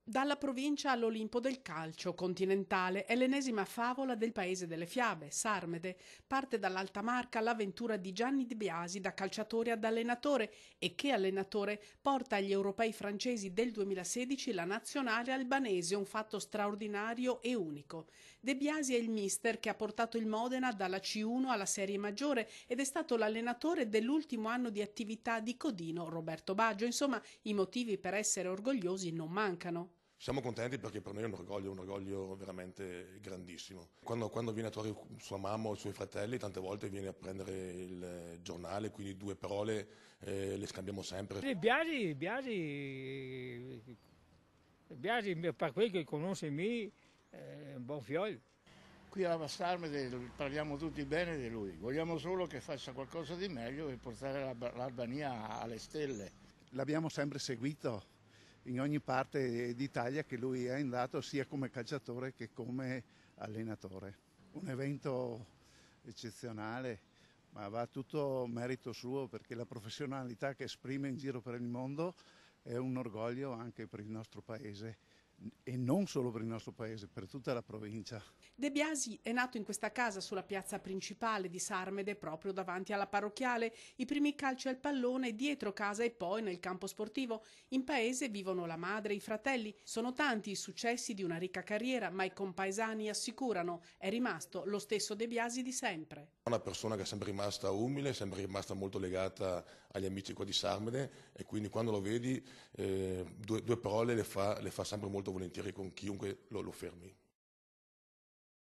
Dalla provincia all'Olimpo del calcio continentale è l'ennesima favola del paese delle fiabe, Sarmede. Parte dall'Alta Marca l'avventura di Gianni De Biasi da calciatore ad allenatore e che allenatore porta agli europei francesi del 2016 la nazionale albanese, un fatto straordinario e unico. De Biasi è il mister che ha portato il Modena dalla C1 alla Serie Maggiore ed è stato l'allenatore dell'ultimo anno di attività di Codino, Roberto Baggio. Insomma, i motivi per essere orgogliosi non mancano. Siamo contenti perché per noi è un orgoglio veramente grandissimo. Quando viene a trovare sua mamma o i suoi fratelli, tante volte viene a prendere il giornale, quindi due parole le scambiamo sempre. Biasi, per quel che conosce me, è un buon figlio. Qui alla Sarmede parliamo tutti bene di lui, vogliamo solo che faccia qualcosa di meglio e portare l'Albania alle stelle. L'abbiamo sempre seguito in ogni parte d'Italia che lui è andato, sia come calciatore che come allenatore. Un evento eccezionale, ma va tutto merito suo, perché la professionalità che esprime in giro per il mondo è un orgoglio anche per il nostro paese. E non solo per il nostro paese, per tutta la provincia. De Biasi è nato in questa casa sulla piazza principale di Sarmede, proprio davanti alla parrocchiale. I primi calci al pallone dietro casa e poi nel campo sportivo. In paese vivono la madre e i fratelli. Sono tanti i successi di una ricca carriera, ma i compaesani assicurano è rimasto lo stesso De Biasi di sempre. È una persona che è sempre rimasta umile, sempre rimasta molto legata agli amici qua di Sarmede, e quindi quando lo vedi due parole le fa sempre molto volentieri con chiunque lo fermi.